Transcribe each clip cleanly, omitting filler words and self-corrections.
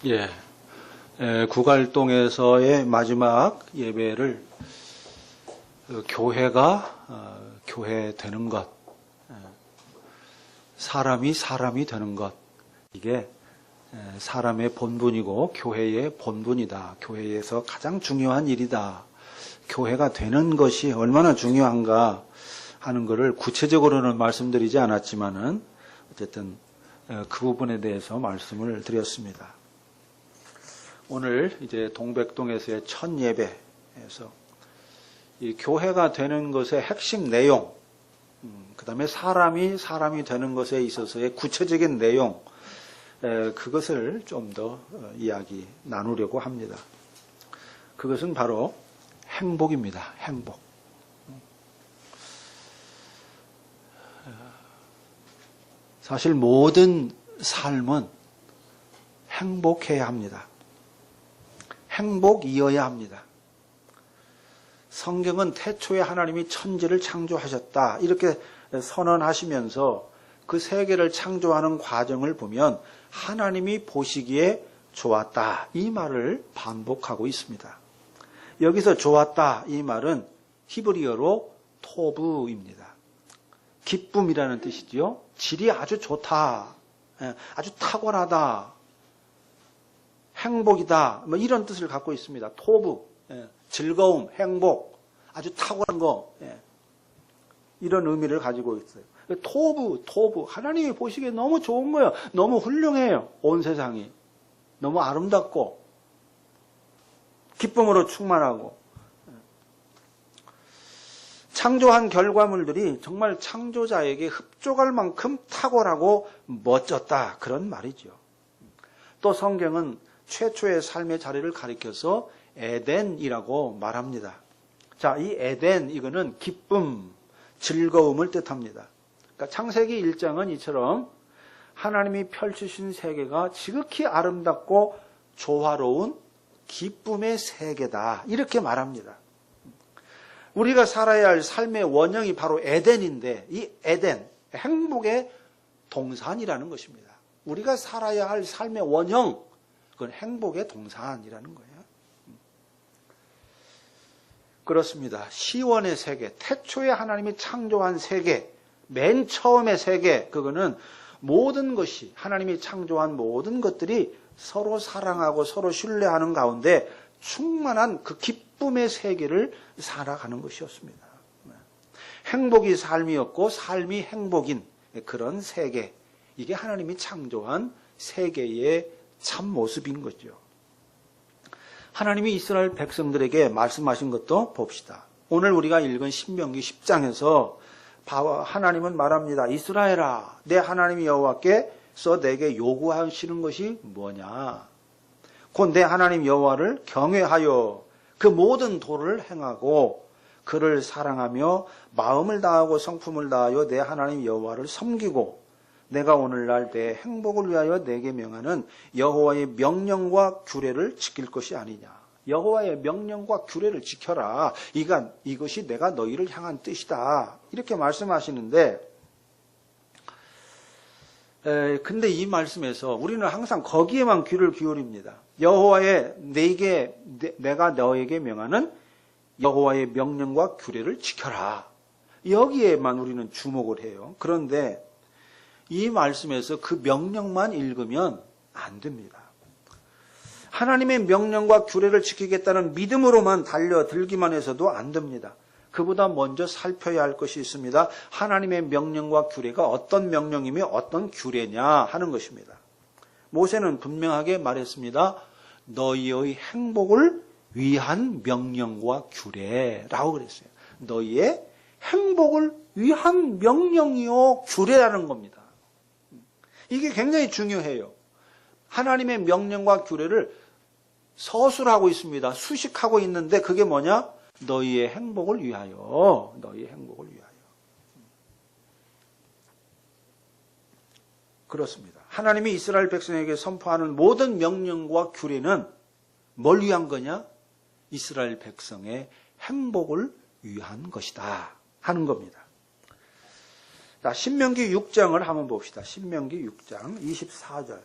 예, 구갈동에서의 마지막 예배를 교회가 교회 되는 것, 사람이 되는 것, 이게 사람의 본분이고 교회의 본분이다. 교회에서 가장 중요한 일이다. 교회가 되는 것이 얼마나 중요한가 하는 것을 구체적으로는 말씀드리지 않았지만은 어쨌든 그 부분에 대해서 말씀을 드렸습니다. 오늘 이제 동백동에서의 첫 예배에서 이 교회가 되는 것의 핵심 내용, 그 다음에 사람이 되는 것에 있어서의 구체적인 내용, 그것을 좀 더 이야기 나누려고 합니다. 그것은 바로 행복입니다. 행복. 사실 모든 삶은 행복해야 합니다. 행복이어야 합니다. 성경은 태초에 하나님이 천지를 창조하셨다 이렇게 선언하시면서 그 세계를 창조하는 과정을 보면 하나님이 보시기에 좋았다 이 말을 반복하고 있습니다. 여기서 좋았다 이 말은 히브리어로 토브입니다. 기쁨이라는 뜻이지요. 질이 아주 좋다, 아주 탁월하다, 행복이다, 뭐 이런 뜻을 갖고 있습니다. 토브, 즐거움, 행복, 아주 탁월한 거, 이런 의미를 가지고 있어요. 토브, 하나님이 보시기에 너무 좋은 거예요. 너무 훌륭해요. 온 세상이 너무 아름답고 기쁨으로 충만하고 창조한 결과물들이 정말 창조자에게 흡족할 만큼 탁월하고 멋졌다 그런 말이죠. 또 성경은 최초의 삶의 자리를 가리켜서 에덴이라고 말합니다. 자, 이 에덴 이거는 기쁨, 즐거움을 뜻합니다. 그러니까 창세기 1장은 이처럼 하나님이 펼치신 세계가 지극히 아름답고 조화로운 기쁨의 세계다 이렇게 말합니다. 우리가 살아야 할 삶의 원형이 바로 에덴인데 이 에덴, 행복의 동산이라는 것입니다. 우리가 살아야 할 삶의 원형, 그건 행복의 동산이라는 거예요. 그렇습니다. 시원의 세계, 태초에 하나님이 창조한 세계, 맨 처음의 세계, 그거는 모든 것이 하나님이 창조한 모든 것들이 서로 사랑하고 서로 신뢰하는 가운데 충만한 그 기쁨의 세계를 살아가는 것이었습니다. 행복이 삶이었고 삶이 행복인 그런 세계, 이게 하나님이 창조한 세계의 참모습인 거죠. 하나님이 이스라엘 백성들에게 말씀하신 것도 봅시다. 오늘 우리가 읽은 신명기 10장에서 하나님은 말합니다. 이스라엘아, 내 하나님 여호와께서 내게 요구하시는 것이 뭐냐? 곧 내 하나님 여호와를 경외하여 그 모든 도를 행하고 그를 사랑하며 마음을 다하고 성품을 다하여 내 하나님 여호와를 섬기고 내가 오늘날 내 행복을 위하여 내게 명하는 여호와의 명령과 규례를 지킬 것이 아니냐. 여호와의 명령과 규례를 지켜라. 이것이 내가 너희를 향한 뜻이다. 이렇게 말씀하시는데 근데 이 말씀에서 우리는 항상 거기에만 귀를 기울입니다. 여호와의 내가 너에게 명하는 여호와의 명령과 규례를 지켜라. 여기에만 우리는 주목을 해요. 그런데 이 말씀에서 그 명령만 읽으면 안 됩니다. 하나님의 명령과 규례를 지키겠다는 믿음으로만 달려들기만 해서도 안 됩니다. 그보다 먼저 살펴야 할 것이 있습니다. 하나님의 명령과 규례가 어떤 명령이며 어떤 규례냐 하는 것입니다. 모세는 분명하게 말했습니다. 너희의 행복을 위한 명령과 규례라고 그랬어요. 너희의 행복을 위한 명령이요 규례라는 겁니다. 이게 굉장히 중요해요. 하나님의 명령과 규례를 서술하고 있습니다. 수식하고 있는데 그게 뭐냐? 너희의 행복을 위하여. 너희의 행복을 위하여. 그렇습니다. 하나님이 이스라엘 백성에게 선포하는 모든 명령과 규례는 뭘 위한 거냐? 이스라엘 백성의 행복을 위한 것이다 하는 겁니다. 자, 신명기 6장을 한번 봅시다. 신명기 6장 24절.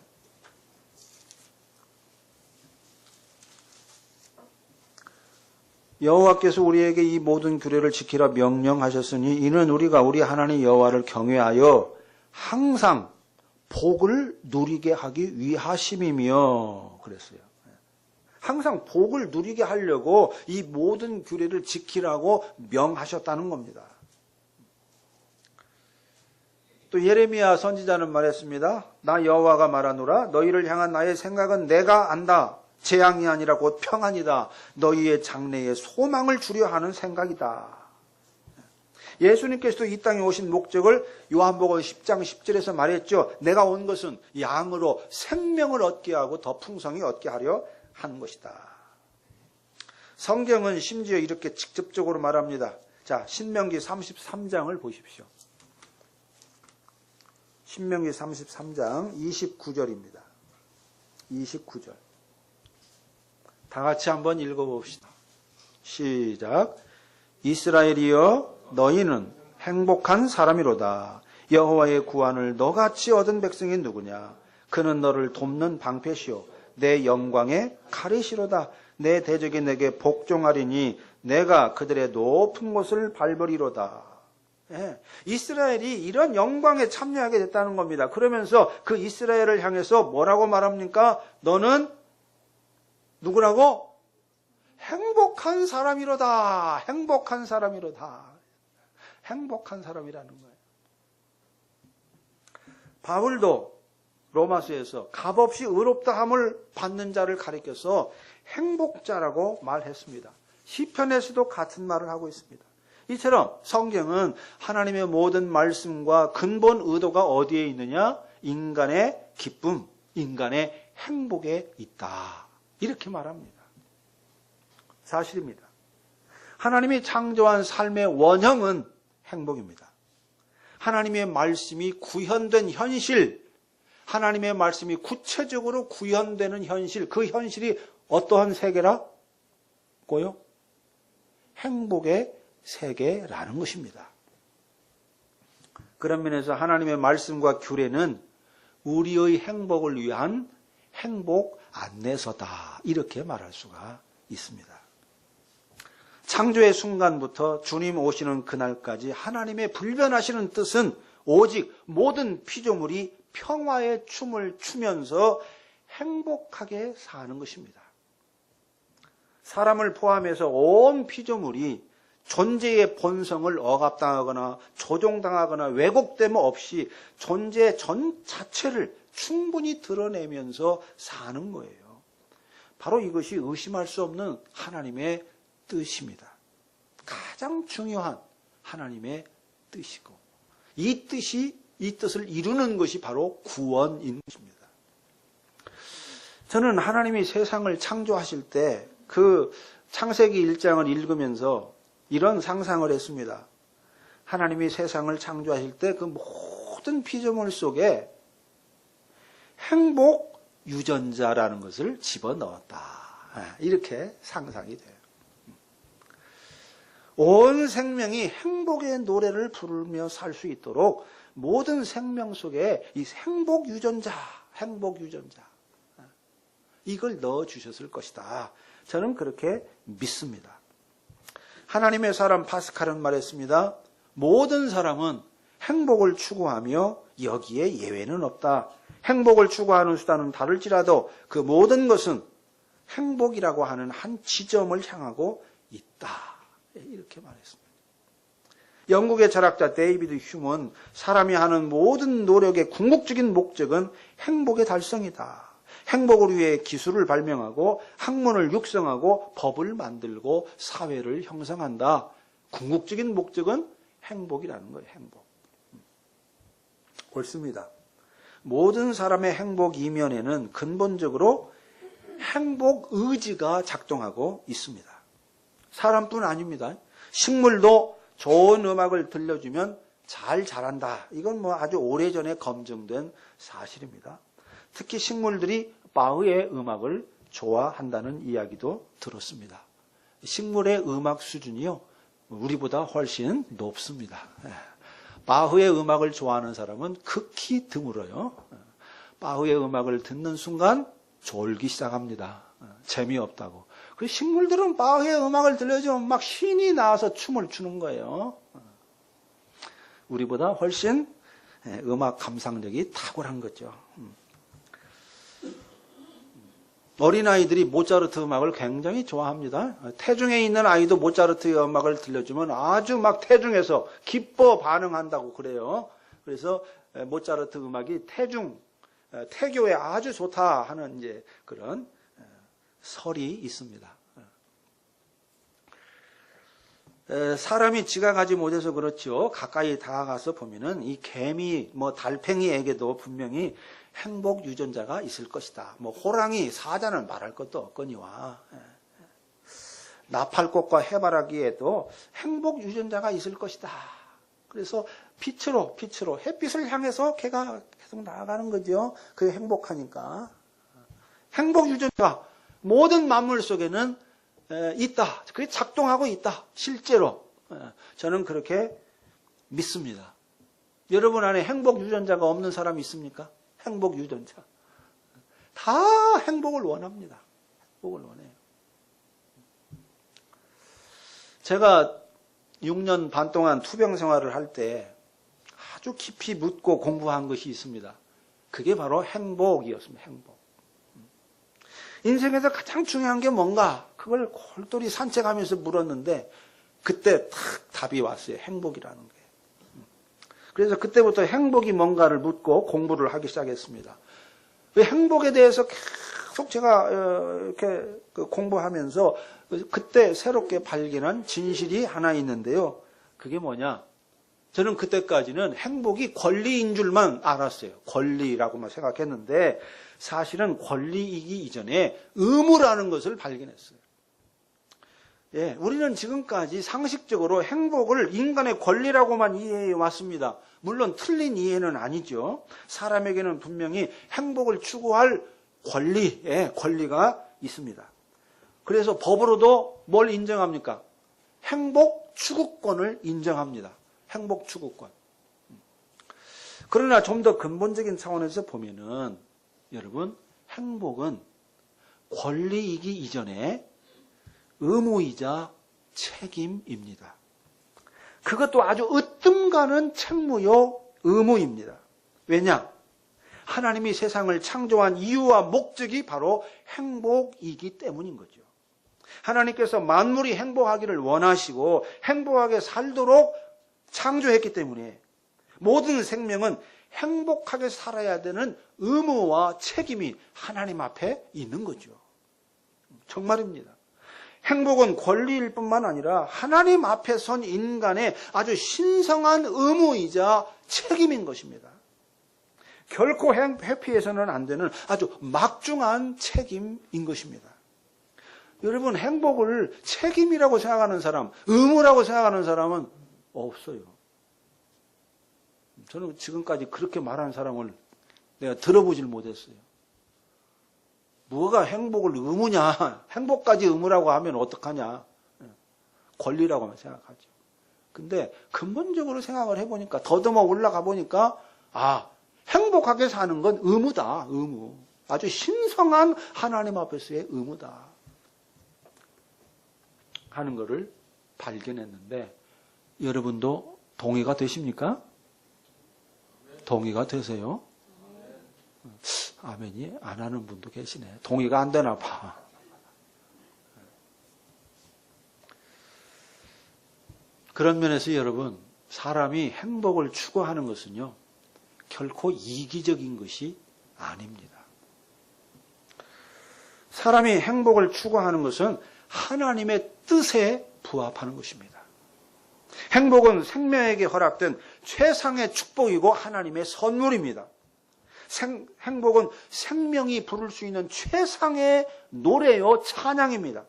여호와께서 우리에게 이 모든 규례를 지키라 명령하셨으니 이는 우리가 우리 하나님 여호와를 경외하여 항상 복을 누리게 하기 위하심이며 그랬어요. 항상 복을 누리게 하려고 이 모든 규례를 지키라고 명하셨다는 겁니다. 또 예레미야 선지자는 말했습니다. 나 여호와가 말하노라 너희를 향한 나의 생각은 내가 안다. 재앙이 아니라 곧 평안이다. 너희의 장래에 소망을 주려 하는 생각이다. 예수님께서도 이 땅에 오신 목적을 요한복음 10장 10절에서 말했죠. 내가 온 것은 양으로 생명을 얻게 하고 더 풍성히 얻게 하려 하는 것이다. 성경은 심지어 이렇게 직접적으로 말합니다. 자, 신명기 33장을 보십시오. 신명기 33장 29절입니다. 29절. 다 같이 한번 읽어봅시다. 시작. 이스라엘이여 너희는 행복한 사람이로다. 여호와의 구원을 너같이 얻은 백성이 누구냐. 그는 너를 돕는 방패시오 내 영광의 가르시로다. 내 대적이 내게 복종하리니 내가 그들의 높은 곳을 밟으리로다. 예, 이스라엘이 이런 영광에 참여하게 됐다는 겁니다. 그러면서 그 이스라엘을 향해서 뭐라고 말합니까? 너는 누구라고? 행복한 사람이로다. 행복한 사람이로다. 행복한 사람이라는 거예요. 바울도 로마서에서 값없이 의롭다함을 받는 자를 가리켜서 행복자라고 말했습니다. 시편에서도 같은 말을 하고 있습니다. 이처럼 성경은 하나님의 모든 말씀과 근본 의도가 어디에 있느냐? 인간의 기쁨, 인간의 행복에 있다. 이렇게 말합니다. 사실입니다. 하나님이 창조한 삶의 원형은 행복입니다. 하나님의 말씀이 구현된 현실, 하나님의 말씀이 구체적으로 구현되는 현실, 그 현실이 어떠한 세계라고요? 행복의 세계라는 것입니다. 그런 면에서 하나님의 말씀과 규례는 우리의 행복을 위한 행복 안내서다. 이렇게 말할 수가 있습니다. 창조의 순간부터 주님 오시는 그날까지 하나님의 불변하시는 뜻은 오직 모든 피조물이 평화의 춤을 추면서 행복하게 사는 것입니다. 사람을 포함해서 온 피조물이 존재의 본성을 억압당하거나 조종당하거나 왜곡됨 없이 존재 전 자체를 충분히 드러내면서 사는 거예요. 바로 이것이 의심할 수 없는 하나님의 뜻입니다. 가장 중요한 하나님의 뜻이고 이 뜻을 이루는 것이 바로 구원인 것입니다. 저는 하나님이 세상을 창조하실 때 그 창세기 1장을 읽으면서 이런 상상을 했습니다. 하나님이 세상을 창조하실 때 그 모든 피조물 속에 행복 유전자라는 것을 집어넣었다. 이렇게 상상이 돼요. 온 생명이 행복의 노래를 부르며 살 수 있도록 모든 생명 속에 이 행복 유전자 이걸 넣어주셨을 것이다. 저는 그렇게 믿습니다. 하나님의 사람 파스칼은 말했습니다. 모든 사람은 행복을 추구하며 여기에 예외는 없다. 행복을 추구하는 수단은 다를지라도 그 모든 것은 행복이라고 하는 한 지점을 향하고 있다. 이렇게 말했습니다. 영국의 철학자 데이비드 휴먼 사람이 하는 모든 노력의 궁극적인 목적은 행복의 달성이다. 행복을 위해 기술을 발명하고 학문을 육성하고 법을 만들고 사회를 형성한다. 궁극적인 목적은 행복이라는 거예요. 행복. 옳습니다. 모든 사람의 행복 이면에는 근본적으로 행복 의지가 작동하고 있습니다. 사람뿐 아닙니다. 식물도 좋은 음악을 들려주면 잘 자란다. 이건 아주 오래전에 검증된 사실입니다. 특히 식물들이 바흐의 음악을 좋아한다는 이야기도 들었습니다. 식물의 음악 수준이요, 우리보다 훨씬 높습니다. 바흐의 음악을 좋아하는 사람은 극히 드물어요. 바흐의 음악을 듣는 순간 졸기 시작합니다. 재미없다고. 그 식물들은 바흐의 음악을 들려주면 막 신이 나서 춤을 추는 거예요. 우리보다 훨씬 음악 감상력이 탁월한 거죠. 어린아이들이 모차르트 음악을 굉장히 좋아합니다. 태중에 있는 아이도 모차르트의 음악을 들려주면 아주 막 태중에서 기뻐 반응한다고 그래요. 그래서 모차르트 음악이 태교에 아주 좋다 하는 이제 그런 설이 있습니다. 사람이 지각하지 못해서 그렇죠. 가까이 다가가서 보면은 이 개미, 달팽이에게도 분명히 행복 유전자가 있을 것이다. 호랑이, 사자는 말할 것도 없거니와. 나팔꽃과 해바라기에도 행복 유전자가 있을 것이다. 그래서 빛으로 햇빛을 향해서 걔가 계속 나아가는 거죠. 그게 행복하니까. 행복 유전자, 모든 만물 속에는 있다. 그게 작동하고 있다. 실제로. 저는 그렇게 믿습니다. 여러분 안에 행복 유전자가 없는 사람이 있습니까? 행복 유전자. 다 행복을 원합니다. 행복을 원해요. 제가 6년 반 동안 투병 생활을 할 때 아주 깊이 묻고 공부한 것이 있습니다. 그게 바로 행복이었습니다. 행복. 인생에서 가장 중요한 게 뭔가? 그걸 골똘히 산책하면서 물었는데 그때 딱 답이 왔어요. 행복이라는 게. 그래서 그때부터 행복이 뭔가를 묻고 공부를 하기 시작했습니다. 그 행복에 대해서 계속 제가 이렇게 공부하면서 그때 새롭게 발견한 진실이 하나 있는데요. 그게 뭐냐? 저는 그때까지는 행복이 권리인 줄만 알았어요. 권리라고만 생각했는데 사실은 권리이기 이전에 의무라는 것을 발견했어요. 예, 우리는 지금까지 상식적으로 행복을 인간의 권리라고만 이해해 왔습니다. 물론 틀린 이해는 아니죠. 사람에게는 분명히 행복을 추구할 권리가 있습니다. 그래서 법으로도 뭘 인정합니까? 행복 추구권을 인정합니다. 행복 추구권. 그러나 좀 더 근본적인 차원에서 보면은 여러분, 행복은 권리이기 이전에 의무이자 책임입니다. 그것도 아주 으뜸가는 책무요 의무입니다. 왜냐? 하나님이 세상을 창조한 이유와 목적이 바로 행복이기 때문인 거죠. 하나님께서 만물이 행복하기를 원하시고 행복하게 살도록 창조했기 때문에 모든 생명은 행복하게 살아야 되는 의무와 책임이 하나님 앞에 있는 거죠. 정말입니다. 행복은 권리일 뿐만 아니라 하나님 앞에 선 인간의 아주 신성한 의무이자 책임인 것입니다. 결코 회피해서는 안 되는 아주 막중한 책임인 것입니다. 여러분, 행복을 책임이라고 생각하는 사람, 의무라고 생각하는 사람은 없어요. 저는 지금까지 그렇게 말하는 사람을 내가 들어보질 못했어요. 뭐가 행복을 의무냐? 행복까지 의무라고 하면 어떡하냐? 권리라고만 생각하죠. 근데 근본적으로 생각을 해보니까, 더듬어 올라가 보니까, 행복하게 사는 건 의무다, 의무. 아주 신성한 하나님 앞에서의 의무다. 하는 것을 발견했는데, 여러분도 동의가 되십니까? 동의가 되세요? 아멘이 안 하는 분도 계시네. 동의가 안 되나 봐. 그런 면에서 여러분, 사람이 행복을 추구하는 것은요, 결코 이기적인 것이 아닙니다. 사람이 행복을 추구하는 것은 하나님의 뜻에 부합하는 것입니다. 행복은 생명에게 허락된 최상의 축복이고 하나님의 선물입니다. 행복은 생명이 부를 수 있는 최상의 노래요, 찬양입니다.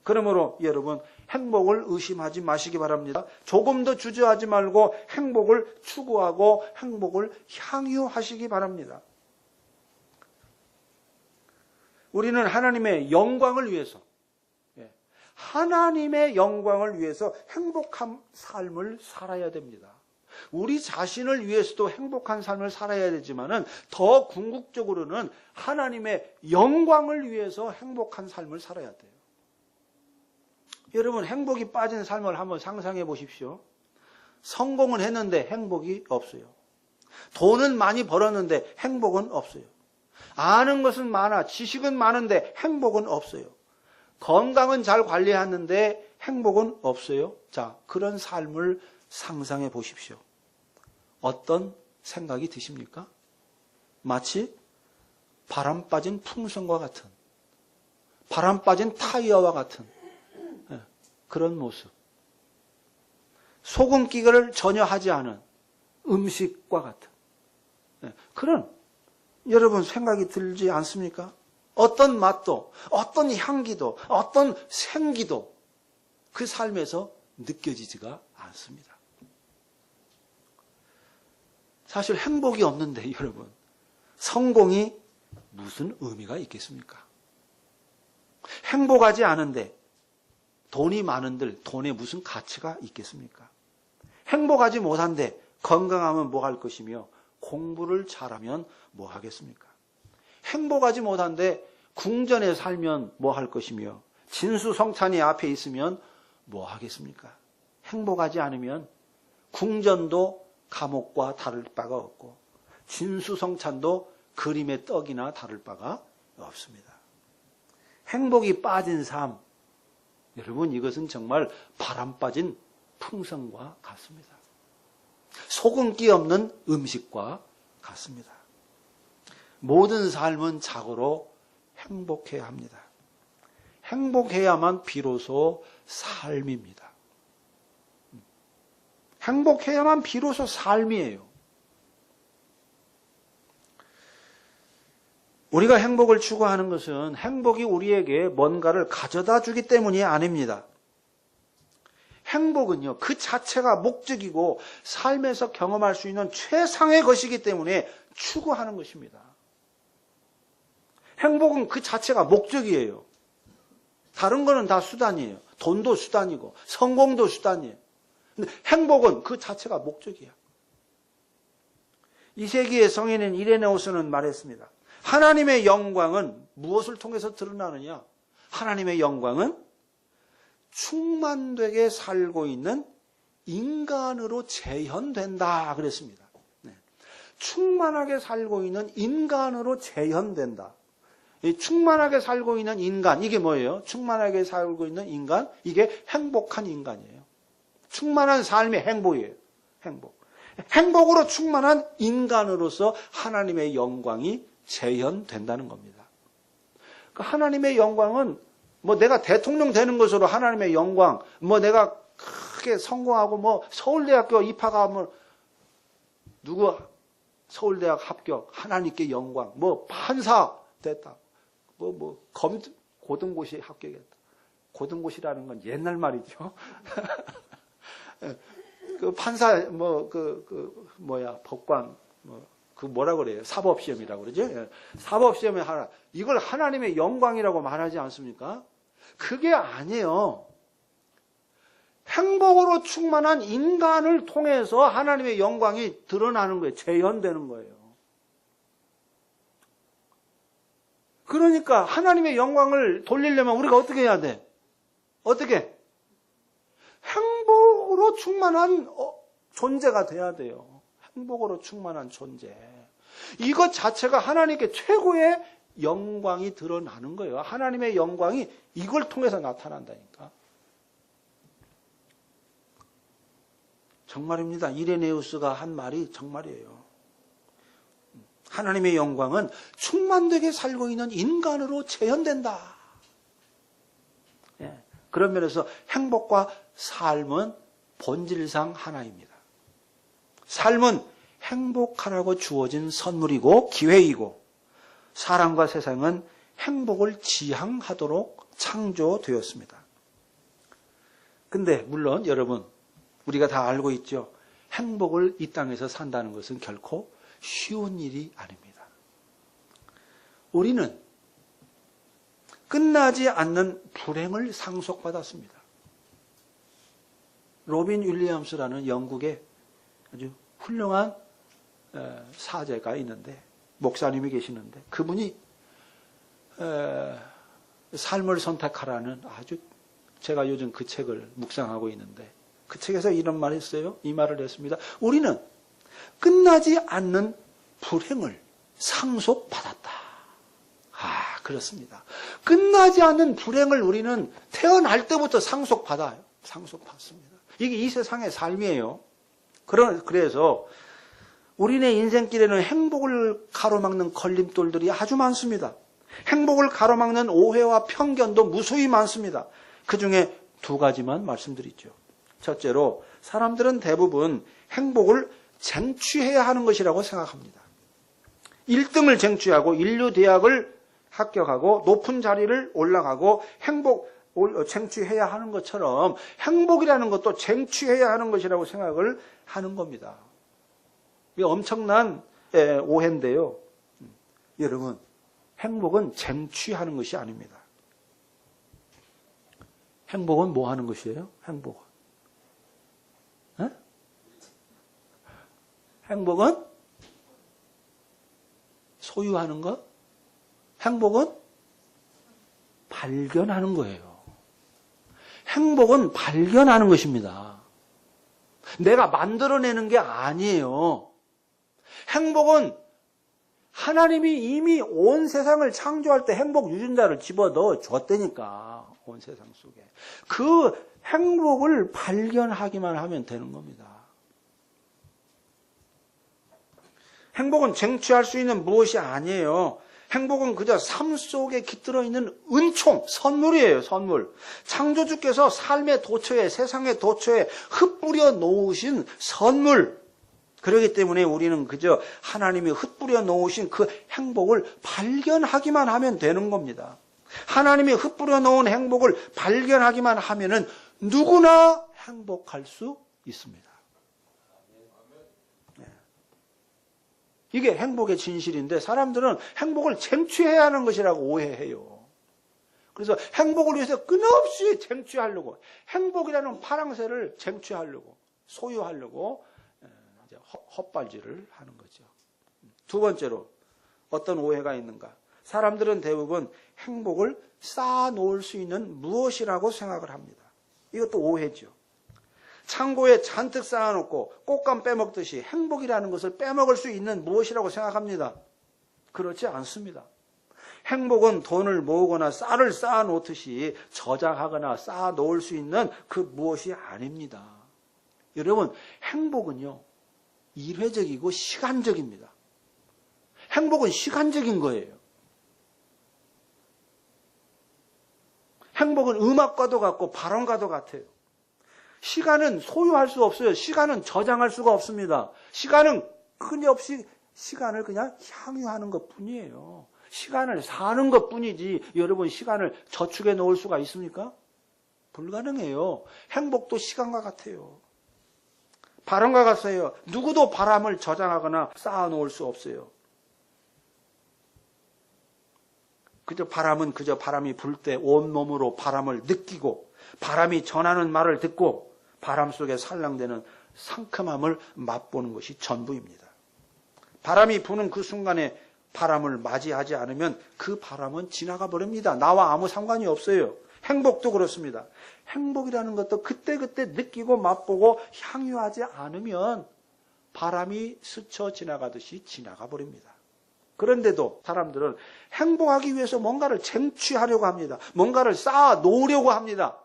그러므로 여러분, 행복을 의심하지 마시기 바랍니다. 조금 더 주저하지 말고 행복을 추구하고 행복을 향유하시기 바랍니다. 우리는 하나님의 영광을 위해서, 하나님의 영광을 위해서 행복한 삶을 살아야 됩니다. 우리 자신을 위해서도 행복한 삶을 살아야 되지만은 더 궁극적으로는 하나님의 영광을 위해서 행복한 삶을 살아야 돼요. 여러분, 행복이 빠진 삶을 한번 상상해 보십시오. 성공은 했는데 행복이 없어요. 돈은 많이 벌었는데 행복은 없어요. 아는 것은 많아, 지식은 많은데 행복은 없어요. 건강은 잘 관리하는데 행복은 없어요. 자, 그런 삶을 상상해 보십시오. 어떤 생각이 드십니까? 마치 바람 빠진 풍선과 같은, 바람 빠진 타이어와 같은 그런 모습. 소금기를 전혀 하지 않은 음식과 같은 그런 여러분 생각이 들지 않습니까? 어떤 맛도, 어떤 향기도, 어떤 생기도 그 삶에서 느껴지지가 않습니다. 사실 행복이 없는데 여러분, 성공이 무슨 의미가 있겠습니까? 행복하지 않은데 돈이 많은들 돈에 무슨 가치가 있겠습니까? 행복하지 못한데 건강하면 뭐 할 것이며 공부를 잘하면 뭐 하겠습니까? 행복하지 못한데 궁전에 살면 뭐 할 것이며 진수성찬이 앞에 있으면 뭐 하겠습니까? 행복하지 않으면 궁전도 감옥과 다를 바가 없고 진수성찬도 그림의 떡이나 다를 바가 없습니다. 행복이 빠진 삶, 여러분 이것은 정말 바람 빠진 풍선과 같습니다. 소금기 없는 음식과 같습니다. 모든 삶은 자고로 행복해야 합니다. 행복해야만 비로소 삶입니다. 행복해야만 비로소 삶이에요. 우리가 행복을 추구하는 것은 행복이 우리에게 뭔가를 가져다 주기 때문이 아닙니다. 행복은요, 그 자체가 목적이고 삶에서 경험할 수 있는 최상의 것이기 때문에 추구하는 것입니다. 행복은 그 자체가 목적이에요. 다른 거는 다 수단이에요. 돈도 수단이고 성공도 수단이에요. 근데 행복은 그 자체가 목적이야. 2세기의 성인인 이레네우스는 말했습니다. 하나님의 영광은 무엇을 통해서 드러나느냐? 하나님의 영광은 충만되게 살고 있는 인간으로 재현된다 그랬습니다. 네. 충만하게 살고 있는 인간으로 재현된다. 이 충만하게 살고 있는 인간, 이게 뭐예요? 충만하게 살고 있는 인간, 이게 행복한 인간이에요. 충만한 삶의 행복이에요. 행복. 행복으로 충만한 인간으로서 하나님의 영광이 재현된다는 겁니다. 그 하나님의 영광은 뭐 내가 대통령 되는 것으로 하나님의 영광, 뭐 내가 크게 성공하고 뭐 서울대학교 입학하면 누구 서울대학 합격, 하나님께 영광, 뭐 판사 됐다, 고등고시 합격했다. 고등고시라는 건 옛날 말이죠. 그 판사 법관 뭐라 그래요? 사법시험이라고 그러죠? 사법시험에 하나. 이걸 하나님의 영광이라고 말하지 않습니까? 그게 아니에요. 행복으로 충만한 인간을 통해서 하나님의 영광이 드러나는 거예요. 재현되는 거예요. 그러니까 하나님의 영광을 돌리려면 우리가 어떻게 해야 돼? 어떻게? 행복으로 충만한 존재가 돼야 돼요. 행복으로 충만한 존재. 이것 자체가 하나님께 최고의 영광이 드러나는 거예요. 하나님의 영광이 이걸 통해서 나타난다니까. 정말입니다. 이레네우스가 한 말이 정말이에요. 하나님의 영광은 충만되게 살고 있는 인간으로 재현된다. 예, 그런 면에서 행복과 삶은 본질상 하나입니다. 삶은 행복하라고 주어진 선물이고 기회이고 사람과 세상은 행복을 지향하도록 창조되었습니다. 근데 물론 여러분 우리가 다 알고 있죠. 행복을 이 땅에서 산다는 것은 결코 쉬운 일이 아닙니다. 우리는 끝나지 않는 불행을 상속받았습니다. 로빈 윌리엄스라는 영국의 아주 훌륭한 사제가 있는데, 목사님이 계시는데, 그분이 삶을 선택하라는 아주, 제가 요즘 그 책을 묵상하고 있는데, 그 책에서 이런 말을 했어요. 이 말을 했습니다. 우리는 끝나지 않는 불행을 상속받았다. 그렇습니다. 끝나지 않는 불행을 우리는 태어날 때부터 상속받아요. 상속받습니다. 이게 이 세상의 삶이에요. 그래서 우리네 인생길에는 행복을 가로막는 걸림돌들이 아주 많습니다. 행복을 가로막는 오해와 편견도 무수히 많습니다. 그 중에 두 가지만 말씀드리죠. 첫째로, 사람들은 대부분 행복을 쟁취해야 하는 것이라고 생각합니다. 1등을 쟁취하고 인류대학을 합격하고 높은 자리를 올라가고 쟁취해야 하는 것처럼 행복이라는 것도 쟁취해야 하는 것이라고 생각을 하는 겁니다. 이게 엄청난 오해인데요. 여러분, 행복은 쟁취하는 것이 아닙니다. 행복은 뭐 하는 것이에요? 행복은? 행복은 소유하는 것? 행복은 발견하는 거예요. 행복은 발견하는 것입니다. 내가 만들어내는 게 아니에요. 행복은 하나님이 이미 온 세상을 창조할 때 행복 유전자를 집어넣어 줬다니까, 온 세상 속에. 그 행복을 발견하기만 하면 되는 겁니다. 행복은 쟁취할 수 있는 무엇이 아니에요. 행복은 그저 삶 속에 깃들어 있는 은총, 선물이에요, 선물. 창조주께서 삶의 도처에, 세상의 도처에 흩뿌려 놓으신 선물. 그렇기 때문에 우리는 그저 하나님이 흩뿌려 놓으신 그 행복을 발견하기만 하면 되는 겁니다. 하나님이 흩뿌려 놓은 행복을 발견하기만 하면은 누구나 행복할 수 있습니다. 이게 행복의 진실인데, 사람들은 행복을 쟁취해야 하는 것이라고 오해해요. 그래서 행복을 위해서 끊임없이 쟁취하려고, 행복이라는 파랑새를 쟁취하려고, 소유하려고 이제 헛발질을 하는 거죠. 두 번째로 어떤 오해가 있는가? 사람들은 대부분 행복을 쌓아놓을 수 있는 무엇이라고 생각을 합니다. 이것도 오해죠. 창고에 잔뜩 쌓아놓고 꽃감 빼먹듯이 행복이라는 것을 빼먹을 수 있는 무엇이라고 생각합니다. 그렇지 않습니다. 행복은 돈을 모으거나 쌀을 쌓아놓듯이 저장하거나 쌓아놓을 수 있는 그 무엇이 아닙니다. 여러분, 행복은요, 일회적이고 시간적입니다. 행복은 시간적인 거예요. 행복은 음악과도 같고 바람과도 같아요. 시간은 소유할 수 없어요. 시간은 저장할 수가 없습니다. 시간은 끊임없이 시간을 그냥 향유하는 것 뿐이에요. 시간을 사는 것 뿐이지, 여러분 시간을 저축해 놓을 수가 있습니까? 불가능해요. 행복도 시간과 같아요. 바람과 같아요. 누구도 바람을 저장하거나 쌓아 놓을 수 없어요. 바람은 그저 바람이 불 때 온몸으로 바람을 느끼고, 바람이 전하는 말을 듣고, 바람 속에 살랑대는 상큼함을 맛보는 것이 전부입니다. 바람이 부는 그 순간에 바람을 맞이하지 않으면 그 바람은 지나가 버립니다. 나와 아무 상관이 없어요. 행복도 그렇습니다. 행복이라는 것도 그때그때 느끼고 맛보고 향유하지 않으면 바람이 스쳐 지나가듯이 지나가 버립니다. 그런데도 사람들은 행복하기 위해서 뭔가를 쟁취하려고 합니다. 뭔가를 쌓아 놓으려고 합니다.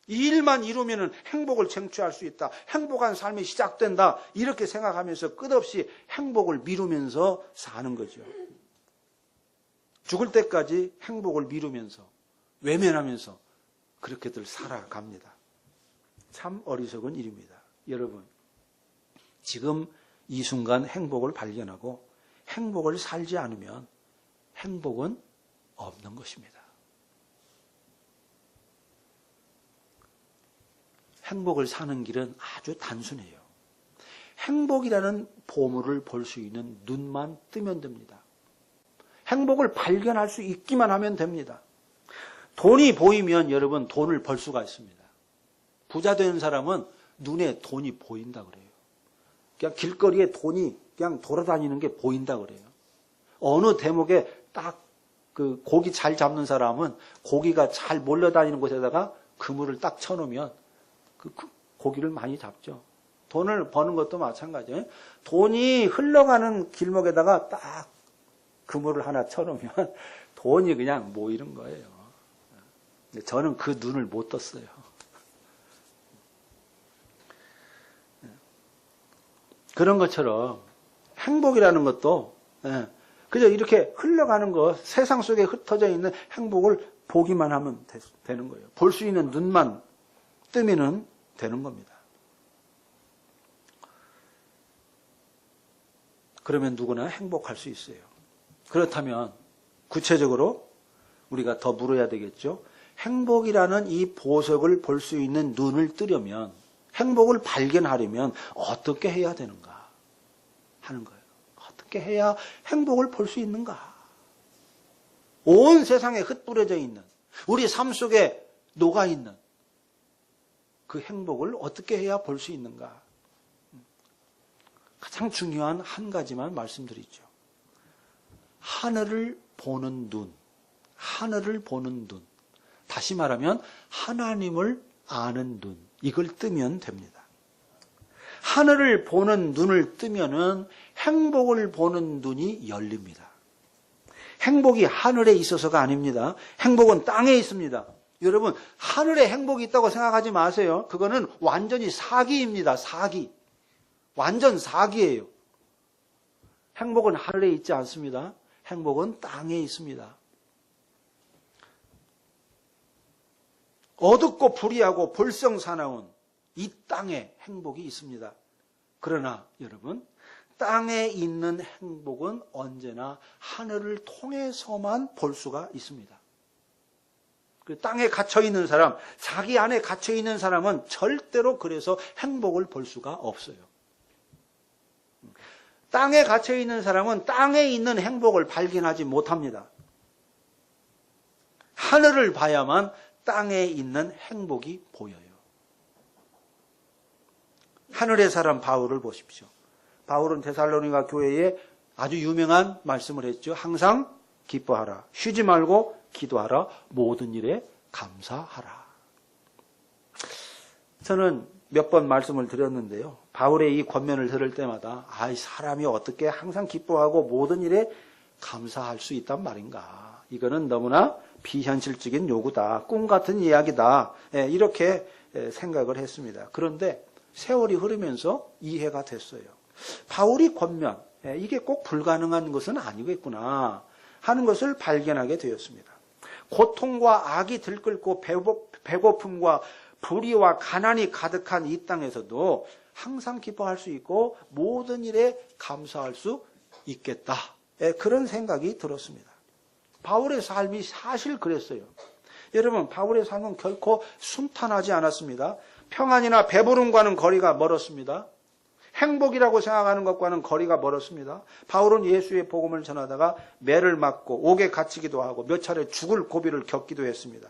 이 일만 이루면 행복을 쟁취할 수 있다. 행복한 삶이 시작된다. 이렇게 생각하면서 끝없이 행복을 미루면서 사는 거죠. 죽을 때까지 행복을 미루면서, 외면하면서 그렇게들 살아갑니다. 참 어리석은 일입니다. 여러분, 지금 이 순간 행복을 발견하고 행복을 살지 않으면 행복은 없는 것입니다. 행복을 사는 길은 아주 단순해요. 행복이라는 보물을 볼 수 있는 눈만 뜨면 됩니다. 행복을 발견할 수 있기만 하면 됩니다. 돈이 보이면 여러분 돈을 벌 수가 있습니다. 부자 되는 사람은 눈에 돈이 보인다 그래요. 그냥 길거리에 돈이 그냥 돌아다니는 게 보인다 그래요. 어느 대목에 딱 그 고기 잘 잡는 사람은 고기가 잘 몰려다니는 곳에다가 그물을 딱 쳐놓으면 그 고기를 많이 잡죠. 돈을 버는 것도 마찬가지예요. 돈이 흘러가는 길목에다가 딱 그물을 하나 쳐놓으면 돈이 그냥 모이는 거예요. 저는 그 눈을 못 떴어요. 그런 것처럼 행복이라는 것도 그저 이렇게 흘러가는 것, 세상 속에 흩어져 있는 행복을 보기만 하면 되는 거예요. 볼 수 있는 눈만 뜨면은 되는 겁니다. 그러면 누구나 행복할 수 있어요. 그렇다면 구체적으로 우리가 더 물어야 되겠죠. 행복이라는 이 보석을 볼 수 있는 눈을 뜨려면, 행복을 발견하려면 어떻게 해야 되는가 하는 거예요. 어떻게 해야 행복을 볼 수 있는가? 온 세상에 흩뿌려져 있는, 우리 삶 속에 녹아있는 그 행복을 어떻게 해야 볼 수 있는가? 가장 중요한 한 가지만 말씀드리죠. 하늘을 보는 눈, 하늘을 보는 눈. 다시 말하면 하나님을 아는 눈, 이걸 뜨면 됩니다. 하늘을 보는 눈을 뜨면은 행복을 보는 눈이 열립니다. 행복이 하늘에 있어서가 아닙니다. 행복은 땅에 있습니다. 여러분, 하늘에 행복이 있다고 생각하지 마세요. 그거는 완전히 사기입니다. 사기. 완전 사기예요. 행복은 하늘에 있지 않습니다. 행복은 땅에 있습니다. 어둡고 불의하고 불성사나운 이 땅에 행복이 있습니다. 그러나 여러분, 땅에 있는 행복은 언제나 하늘을 통해서만 볼 수가 있습니다. 땅에 갇혀있는 사람, 자기 안에 갇혀있는 사람은 절대로 그래서 행복을 볼 수가 없어요. 땅에 갇혀있는 사람은 땅에 있는 행복을 발견하지 못합니다. 하늘을 봐야만 땅에 있는 행복이 보여요. 하늘의 사람 바울을 보십시오. 바울은 데살로니가 교회에 아주 유명한 말씀을 했죠. 항상 기뻐하라. 쉬지 말고 기도하라. 모든 일에 감사하라. 저는 몇 번 말씀을 드렸는데요. 바울의 이 권면을 들을 때마다 이 사람이 어떻게 항상 기뻐하고 모든 일에 감사할 수 있단 말인가. 이거는 너무나 비현실적인 요구다. 꿈 같은 이야기다. 이렇게 생각을 했습니다. 그런데 세월이 흐르면서 이해가 됐어요. 바울이 권면, 이게 꼭 불가능한 것은 아니겠구나 하는 것을 발견하게 되었습니다. 고통과 악이 들끓고 배고픔과 불의와 가난이 가득한 이 땅에서도 항상 기뻐할 수 있고 모든 일에 감사할 수 있겠다. 그런 생각이 들었습니다. 바울의 삶이 사실 그랬어요. 여러분, 바울의 삶은 결코 순탄하지 않았습니다. 평안이나 배부름과는 거리가 멀었습니다. 행복이라고 생각하는 것과는 거리가 멀었습니다. 바울은 예수의 복음을 전하다가 매를 맞고 옥에 갇히기도 하고 몇 차례 죽을 고비를 겪기도 했습니다.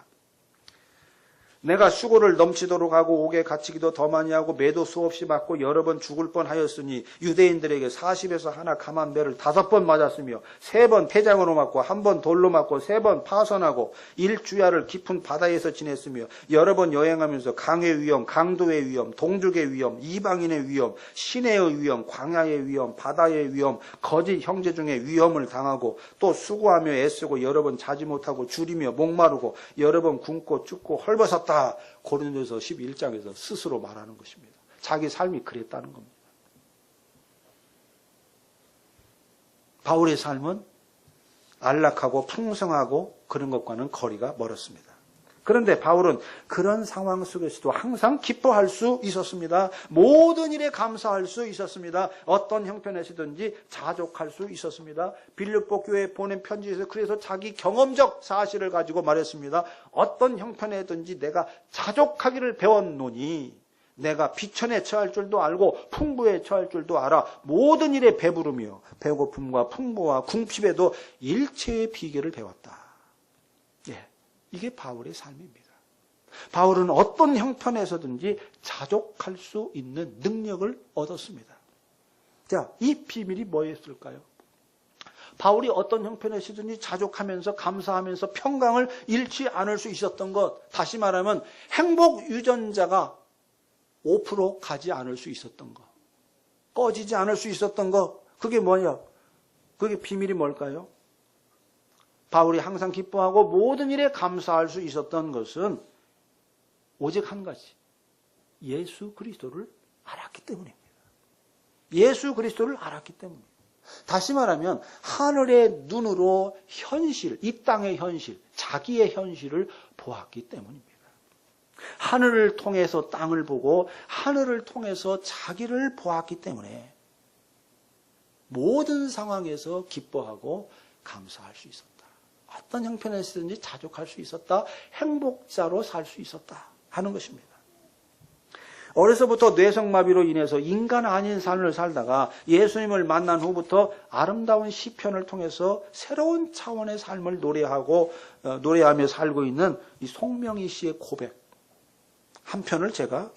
내가 수고를 넘치도록 하고 옥에 갇히기도 더 많이 하고 매도 수없이 맞고 여러 번 죽을 뻔하였으니 유대인들에게 40에서 하나 감한 매를 5번 맞았으며 3번 태장으로 맞고 1번 돌로 맞고 3번 파선하고 일주야를 깊은 바다에서 지냈으며 여러 번 여행하면서 강의 위험, 강도의 위험, 동족의 위험, 이방인의 위험, 시내의 위험, 광야의 위험, 바다의 위험, 거짓 형제 중에 위험을 당하고 또 수고하며 애쓰고 여러 번 자지 못하고 줄이며 목마르고 여러 번 굶고 춥고 헐벗었다. 고린도서 11장에서 스스로 말하는 것입니다. 자기 삶이 그랬다는 겁니다. 바울의 삶은 안락하고 풍성하고 그런 것과는 거리가 멀었습니다. 그런데 바울은 그런 상황 속에서도 항상 기뻐할 수 있었습니다. 모든 일에 감사할 수 있었습니다. 어떤 형편에서든지 자족할 수 있었습니다. 빌립보 교회에 보낸 편지에서 그래서 자기 경험적 사실을 가지고 말했습니다. 어떤 형편에든지 내가 자족하기를 배웠노니 내가 비천에 처할 줄도 알고 풍부에 처할 줄도 알아. 모든 일에 배부르며 배고픔과 풍부와 궁핍에도 일체의 비결을 배웠다. 이게 바울의 삶입니다. 바울은 어떤 형편에서든지 자족할 수 있는 능력을 얻었습니다. 자, 이 비밀이 뭐였을까요? 바울이 어떤 형편에서든지 자족하면서 감사하면서 평강을 잃지 않을 수 있었던 것, 다시 말하면 행복 유전자가 5% 가지 않을 수 있었던 것, 꺼지지 않을 수 있었던 것, 그게 뭐냐? 그게 비밀이 뭘까요? 바울이 항상 기뻐하고 모든 일에 감사할 수 있었던 것은 오직 한 가지, 예수 그리스도를 알았기 때문입니다. 예수 그리스도를 알았기 때문입니다. 다시 말하면 하늘의 눈으로 현실, 이 땅의 현실, 자기의 현실을 보았기 때문입니다. 하늘을 통해서 땅을 보고 하늘을 통해서 자기를 보았기 때문에 모든 상황에서 기뻐하고 감사할 수 있었다. 어떤 형편에서든지 자족할 수 있었다. 행복자로 살 수 있었다 하는 것입니다. 어려서부터 뇌성마비로 인해서 인간 아닌 삶을 살다가 예수님을 만난 후부터 아름다운 시편을 통해서 새로운 차원의 삶을 노래하며 살고 있는 이 송명희 씨의 고백 한 편을 제가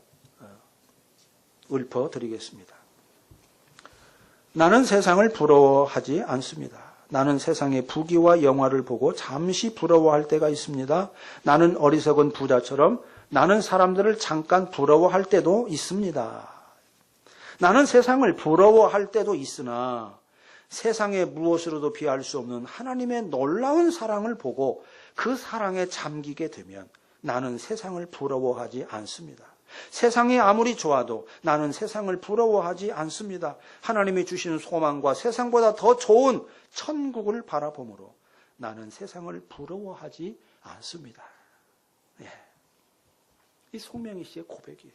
읊어드리겠습니다. 나는 세상을 부러워하지 않습니다. 나는 세상의 부귀와 영화를 보고 잠시 부러워할 때가 있습니다. 나는 어리석은 부자처럼 나는 사람들을 잠깐 부러워할 때도 있습니다. 나는 세상을 부러워할 때도 있으나 세상의 무엇으로도 비할 수 없는 하나님의 놀라운 사랑을 보고 그 사랑에 잠기게 되면 나는 세상을 부러워하지 않습니다. 세상이 아무리 좋아도 나는 세상을 부러워하지 않습니다. 하나님이 주시는 소망과 세상보다 더 좋은 천국을 바라보므로 나는 세상을 부러워하지 않습니다. 예. 이 송명희 씨의 고백이에요.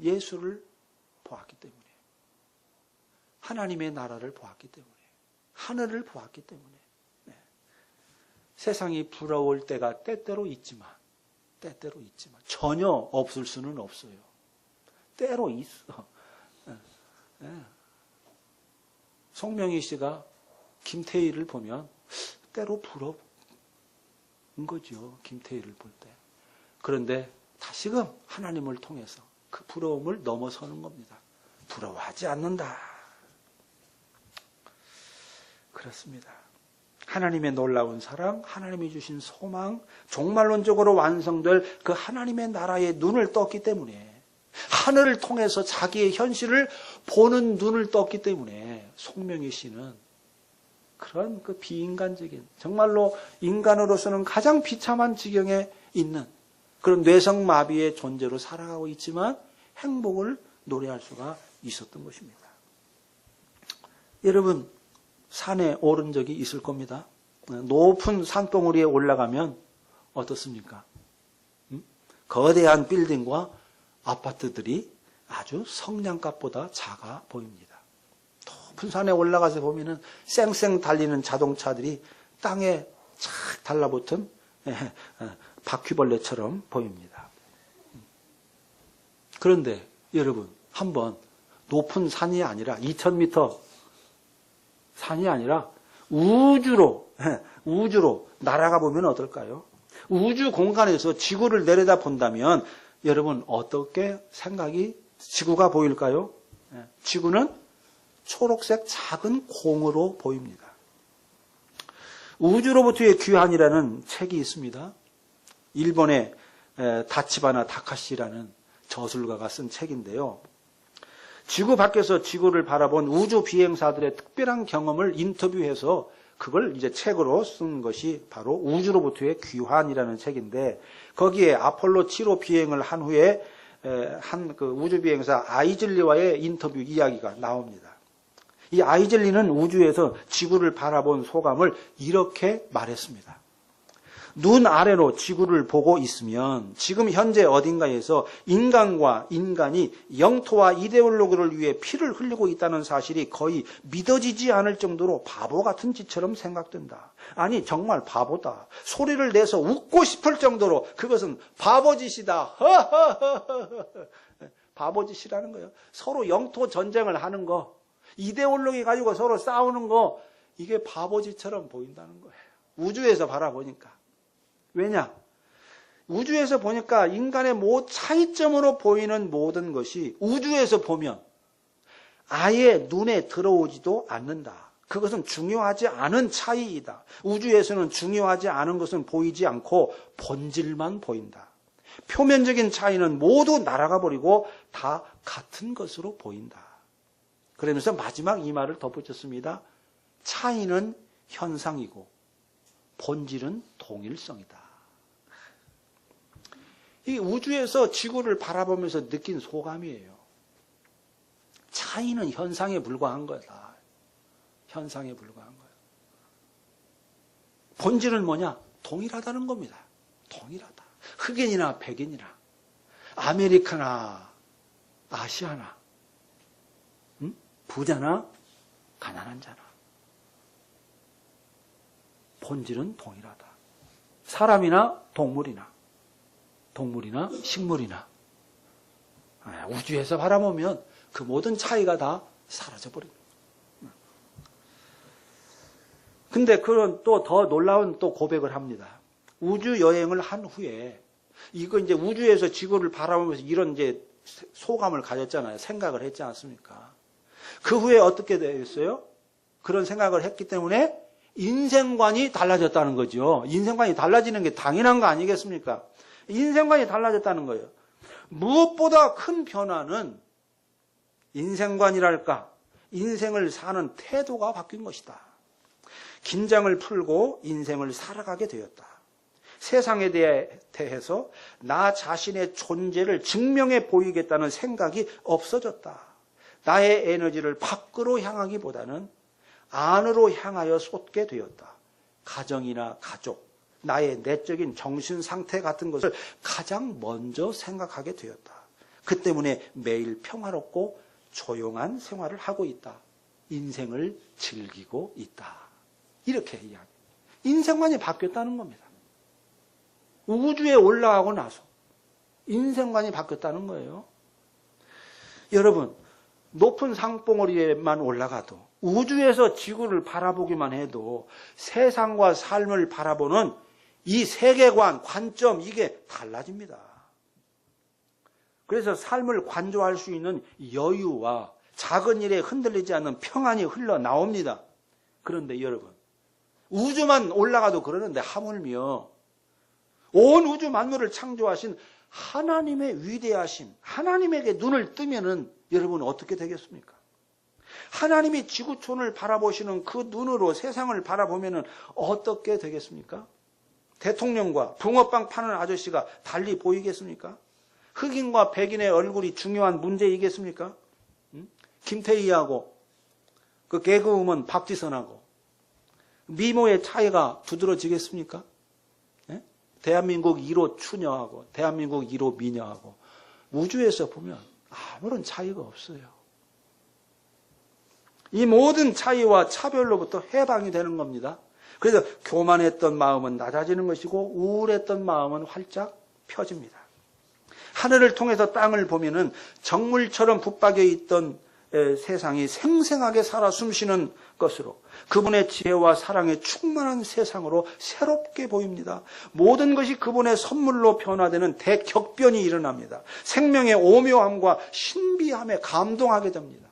예수를 보았기 때문에, 하나님의 나라를 보았기 때문에, 하늘을 보았기 때문에 세상이 부러울 때가 때때로 있지만 전혀 없을 수는 없어요. 때로 있어. 송명희 씨가 김태희를 보면 때로 부러운 거죠. 김태희를 볼 때. 그런데 다시금 하나님을 통해서 그 부러움을 넘어서는 겁니다. 부러워하지 않는다. 그렇습니다. 하나님의 놀라운 사랑, 하나님이 주신 소망, 종말론적으로 완성될 그 하나님의 나라의 눈을 떴기 때문에, 하늘을 통해서 자기의 현실을 보는 눈을 떴기 때문에 송명희 씨는 그런 그 비인간적인, 정말로 인간으로서는 가장 비참한 지경에 있는 그런 뇌성마비의 존재로 살아가고 있지만 행복을 노래할 수가 있었던 것입니다. 여러분, 산에 오른 적이 있을 겁니다. 높은 산봉우리에 올라가면 어떻습니까? 거대한 빌딩과 아파트들이 아주 성냥갑보다 작아 보입니다. 높은 산에 올라가서 보면은 쌩쌩 달리는 자동차들이 땅에 착 달라붙은 바퀴벌레처럼 보입니다. 그런데 여러분, 한번 높은 산이 아니라 2000m 산이 아니라 우주로 날아가 보면 어떨까요? 우주 공간에서 지구를 내려다 본다면 여러분 어떻게 생각이 지구가 보일까요? 지구는 초록색 작은 공으로 보입니다. 우주로부터의 귀환이라는 책이 있습니다. 일본의 다치바나 다카시라는 저술가가 쓴 책인데요. 지구 밖에서 지구를 바라본 우주 비행사들의 특별한 경험을 인터뷰해서 그걸 이제 책으로 쓴 것이 바로 우주로부터의 귀환이라는 책인데, 거기에 아폴로 7호 비행을 한 후에 한 그 우주 비행사 아이즐리와의 인터뷰 이야기가 나옵니다. 이 아이즐리는 우주에서 지구를 바라본 소감을 이렇게 말했습니다. 눈 아래로 지구를 보고 있으면 지금 현재 어딘가에서 인간과 인간이 영토와 이데올로기를 위해 피를 흘리고 있다는 사실이 거의 믿어지지 않을 정도로 바보 같은 짓처럼 생각된다. 아니 정말 바보다. 소리를 내서 웃고 싶을 정도로 그것은 바보짓이다. 바보짓이라는 거예요. 서로 영토 전쟁을 하는 거, 이데올로기 가지고 서로 싸우는 거, 이게 바보짓처럼 보인다는 거예요. 우주에서 바라보니까. 왜냐? 우주에서 보니까 인간의 차이점으로 보이는 모든 것이 우주에서 보면 아예 눈에 들어오지도 않는다. 그것은 중요하지 않은 차이이다. 우주에서는 중요하지 않은 것은 보이지 않고 본질만 보인다. 표면적인 차이는 모두 날아가 버리고 다 같은 것으로 보인다. 그러면서 마지막 이 말을 덧붙였습니다. 차이는 현상이고 본질은 동일성이다. 이 우주에서 지구를 바라보면서 느낀 소감이에요. 차이는 현상에 불과한 거다. 현상에 불과한 거예요. 본질은 뭐냐? 동일하다는 겁니다. 동일하다. 흑인이나 백인이나 아메리카나 아시아나 부자나 가난한 자나 본질은 동일하다. 사람이나 동물이나 식물이나 우주에서 바라보면 그 모든 차이가 다 사라져버립니다. 근데 그런 또 더 놀라운 또 고백을 합니다. 우주 여행을 한 후에 이거 이제 우주에서 지구를 바라보면서 이런 이제 소감을 가졌잖아요. 생각을 했지 않습니까? 그 후에 어떻게 되었어요? 그런 생각을 했기 때문에 인생관이 달라졌다는 거죠. 인생관이 달라지는 게 당연한 거 아니겠습니까? 인생관이 달라졌다는 거예요. 무엇보다 큰 변화는 인생관이랄까, 인생을 사는 태도가 바뀐 것이다. 긴장을 풀고 인생을 살아가게 되었다. 세상에 대해서 나 자신의 존재를 증명해 보이겠다는 생각이 없어졌다. 나의 에너지를 밖으로 향하기보다는 안으로 향하여 쏟게 되었다. 가정이나 가족, 나의 내적인 정신 상태 같은 것을 가장 먼저 생각하게 되었다. 그 때문에 매일 평화롭고 조용한 생활을 하고 있다. 인생을 즐기고 있다. 이렇게 이야기합니다. 인생관이 바뀌었다는 겁니다. 우주에 올라가고 나서 인생관이 바뀌었다는 거예요. 여러분, 높은 산봉우리에만 올라가도 우주에서 지구를 바라보기만 해도 세상과 삶을 바라보는 이 세계관, 관점 이게 달라집니다. 그래서 삶을 관조할 수 있는 여유와 작은 일에 흔들리지 않는 평안이 흘러나옵니다. 그런데 여러분, 우주만 올라가도 그러는데 하물며 온 우주 만물을 창조하신 하나님의 위대하심, 하나님에게 눈을 뜨면은 여러분 어떻게 되겠습니까? 하나님이 지구촌을 바라보시는 그 눈으로 세상을 바라보면은 어떻게 되겠습니까? 대통령과 붕어빵 파는 아저씨가 달리 보이겠습니까? 흑인과 백인의 얼굴이 중요한 문제이겠습니까? 김태희하고 그 개그우먼 박지선하고 미모의 차이가 두드러지겠습니까? 네? 대한민국 1호 추녀하고 대한민국 1호 미녀하고 우주에서 보면 아무런 차이가 없어요. 이 모든 차이와 차별로부터 해방이 되는 겁니다. 그래서 교만했던 마음은 낮아지는 것이고 우울했던 마음은 활짝 펴집니다. 하늘을 통해서 땅을 보면은 정물처럼 붙박여 있던 세상이 생생하게 살아 숨쉬는 것으로 그분의 지혜와 사랑에 충만한 세상으로 새롭게 보입니다. 모든 것이 그분의 선물로 변화되는 대격변이 일어납니다. 생명의 오묘함과 신비함에 감동하게 됩니다.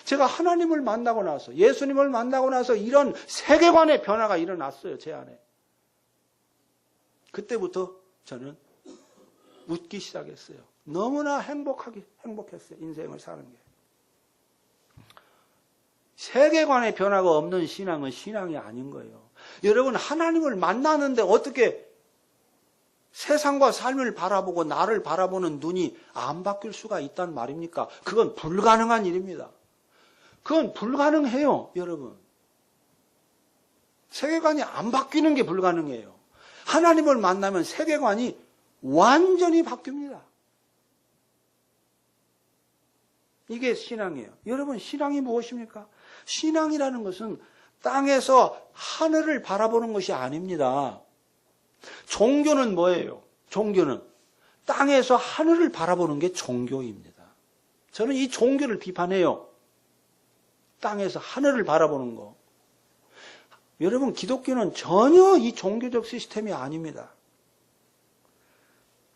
제가 하나님을 만나고 나서 예수님을 만나고 나서 이런 세계관의 변화가 일어났어요. 제 안에. 그때부터 저는 웃기 시작했어요. 너무나 행복했어요. 인생을 사는 게. 세계관의 변화가 없는 신앙은 신앙이 아닌 거예요. 여러분, 하나님을 만나는데 어떻게 세상과 삶을 바라보고 나를 바라보는 눈이 안 바뀔 수가 있단 말입니까? 그건 불가능한 일입니다. 그건 불가능해요, 여러분. 세계관이 안 바뀌는 게 불가능해요. 하나님을 만나면 세계관이 완전히 바뀝니다. 이게 신앙이에요. 여러분, 신앙이 무엇입니까? 신앙이라는 것은 땅에서 하늘을 바라보는 것이 아닙니다. 종교는 뭐예요? 종교는 땅에서 하늘을 바라보는 게 종교입니다. 저는 이 종교를 비판해요. 땅에서 하늘을 바라보는 거. 여러분, 기독교는 전혀 이 종교적 시스템이 아닙니다.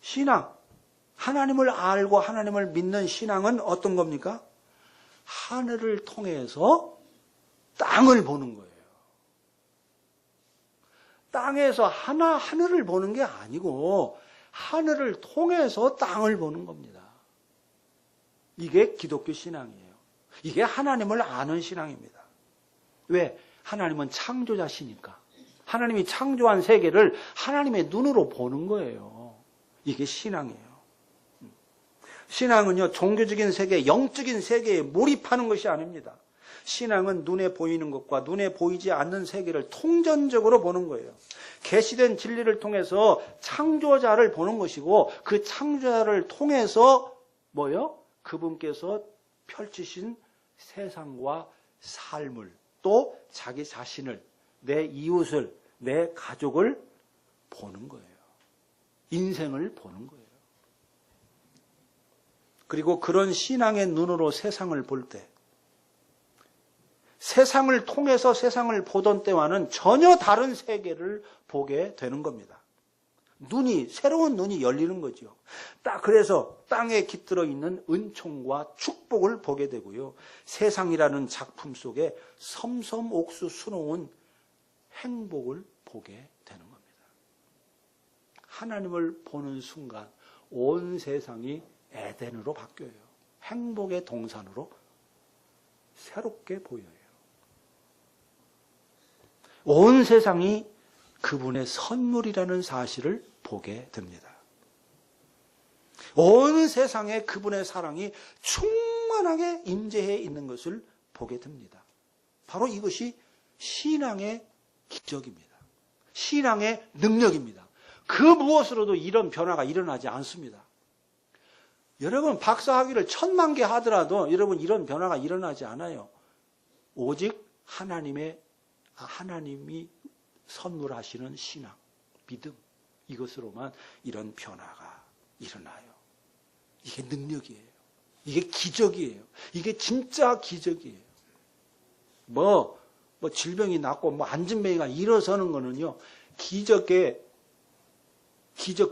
신앙, 하나님을 알고 하나님을 믿는 신앙은 어떤 겁니까? 하늘을 통해서 땅을 보는 거예요. 땅에서 하늘을 보는 게 아니고 하늘을 통해서 땅을 보는 겁니다. 이게 기독교 신앙이에요. 이게 하나님을 아는 신앙입니다. 왜? 하나님은 창조자시니까. 하나님이 창조한 세계를 하나님의 눈으로 보는 거예요. 이게 신앙이에요. 신앙은요, 종교적인 세계, 영적인 세계에 몰입하는 것이 아닙니다. 신앙은 눈에 보이는 것과 눈에 보이지 않는 세계를 통전적으로 보는 거예요. 계시된 진리를 통해서 창조자를 보는 것이고, 그 창조자를 통해서 뭐요? 그분께서 펼치신 세상과 삶을, 또 자기 자신을, 내 이웃을, 내 가족을 보는 거예요. 인생을 보는 거예요. 그리고 그런 신앙의 눈으로 세상을 볼 때, 세상을 통해서 세상을 보던 때와는 전혀 다른 세계를 보게 되는 겁니다. 새로운 눈이 열리는 거죠. 그래서 땅에 깃들어 있는 은총과 축복을 보게 되고요. 세상이라는 작품 속에 섬섬옥수스러운 행복을 보게 되는 겁니다. 하나님을 보는 순간 온 세상이 에덴으로 바뀌어요. 행복의 동산으로 새롭게 보여요. 온 세상이 그분의 선물이라는 사실을 보게 됩니다. 온 세상에 그분의 사랑이 충만하게 임재해 있는 것을 보게 됩니다. 바로 이것이 신앙의 기적입니다. 신앙의 능력입니다. 그 무엇으로도 이런 변화가 일어나지 않습니다. 여러분 박사학위를 1000만 개 하더라도 여러분 이런 변화가 일어나지 않아요. 오직 하나님이 선물하시는 신앙, 믿음, 이것으로만 이런 변화가 일어나요. 이게 능력이에요. 이게 기적이에요. 이게 진짜 기적이에요. 질병이 낫고 안진뱅이가 일어서는 거는요, 기적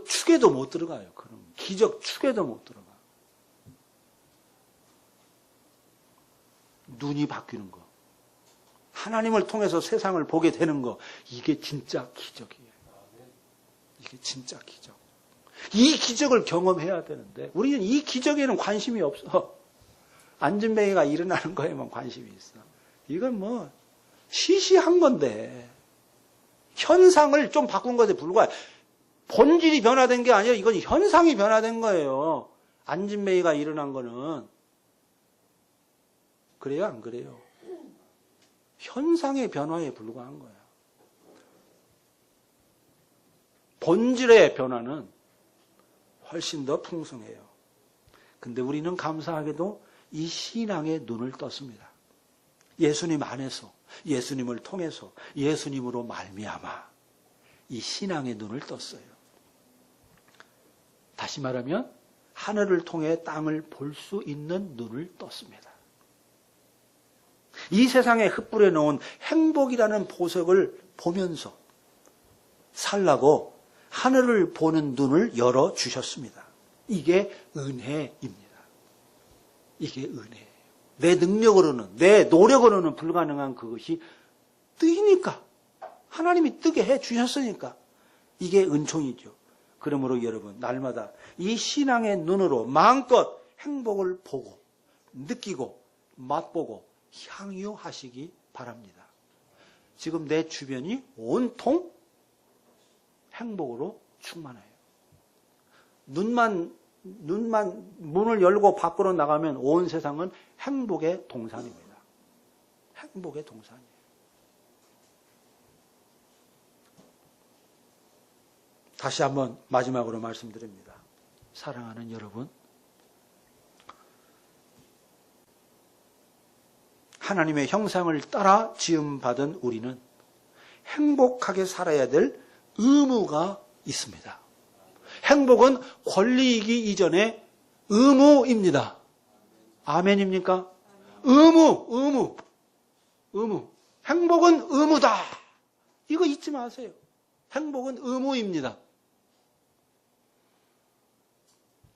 축에도 못 들어가요. 그럼 기적 축에도 못 들어가. 눈이 바뀌는 거, 하나님을 통해서 세상을 보게 되는 거, 이게 진짜 기적이에요. 이게 진짜 기적. 이 기적을 경험해야 되는데 우리는 이 기적에는 관심이 없어. 안진뱅이가 일어나는 거에만 관심이 있어. 이건 시시한 건데, 현상을 좀 바꾼 것에 불과해. 본질이 변화된 게 아니라 이건 현상이 변화된 거예요. 안진뱅이가 일어난 거는. 그래요, 안 그래요? 현상의 변화에 불과한 거야. 본질의 변화는 훨씬 더 풍성해요. 근데 우리는 감사하게도 이 신앙의 눈을 떴습니다. 예수님 안에서, 예수님을 통해서, 예수님으로 말미암아 이 신앙의 눈을 떴어요. 다시 말하면 하늘을 통해 땅을 볼 수 있는 눈을 떴습니다. 이 세상에 흩뿌려 놓은 행복이라는 보석을 보면서 살라고 하늘을 보는 눈을 열어주셨습니다. 이게 은혜입니다. 이게 은혜예요. 내 능력으로는, 내 노력으로는 불가능한 그것이 뜨이니까, 하나님이 뜨게 해주셨으니까 이게 은총이죠. 그러므로 여러분, 날마다 이 신앙의 눈으로 마음껏 행복을 보고 느끼고 맛보고 향유하시기 바랍니다. 지금 내 주변이 온통 행복으로 충만해요. 눈만 문을 열고 밖으로 나가면 온 세상은 행복의 동산입니다. 행복의 동산이에요. 다시 한번 마지막으로 말씀드립니다. 사랑하는 여러분, 하나님의 형상을 따라 지음받은 우리는 행복하게 살아야 될 의무가 있습니다. 행복은 권리이기 이전에 의무입니다. 아멘입니까? 의무. 행복은 의무다. 이거 잊지 마세요. 행복은 의무입니다.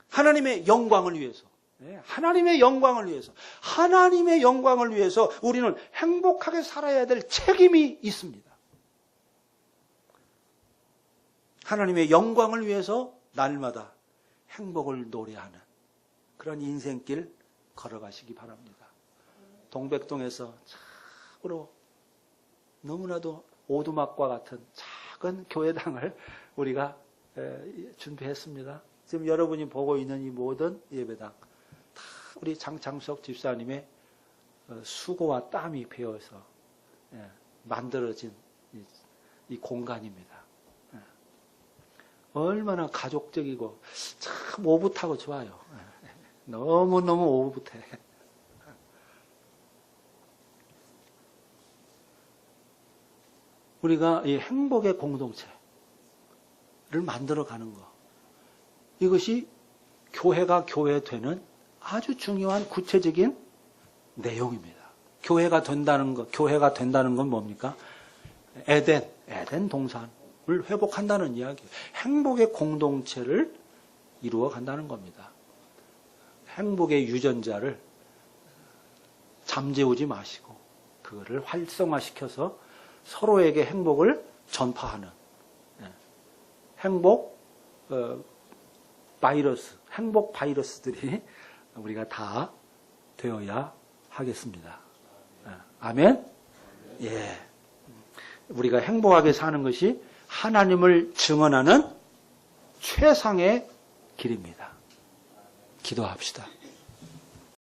하나님의 영광을 위해서, 하나님의 영광을 위해서, 하나님의 영광을 위해서 우리는 행복하게 살아야 될 책임이 있습니다. 하나님의 영광을 위해서 날마다 행복을 노래하는 그런 인생길 걸어가시기 바랍니다. 동백동에서 참으로 너무나도 오두막과 같은 작은 교회당을 우리가 준비했습니다. 지금 여러분이 보고 있는 이 모든 예배당 다 우리 장창석 집사님의 수고와 땀이 배어서 만들어진 이 공간입니다. 얼마나 가족적이고 참 오붓하고 좋아요. 너무너무 오붓해. 우리가 이 행복의 공동체를 만들어가는 것, 이것이 교회가 교회되는 아주 중요한 구체적인 내용입니다. 교회가 된다는 건 뭡니까? 에덴 동산을 회복한다는 이야기예요. 행복의 공동체를 이루어 간다는 겁니다. 행복의 유전자를 잠재우지 마시고 그거를 활성화시켜서 서로에게 행복을 전파하는 행복 바이러스들이 우리가 다 되어야 하겠습니다. 아멘? 예. 우리가 행복하게 사는 것이 하나님을 증언하는 최상의 길입니다. 기도합시다.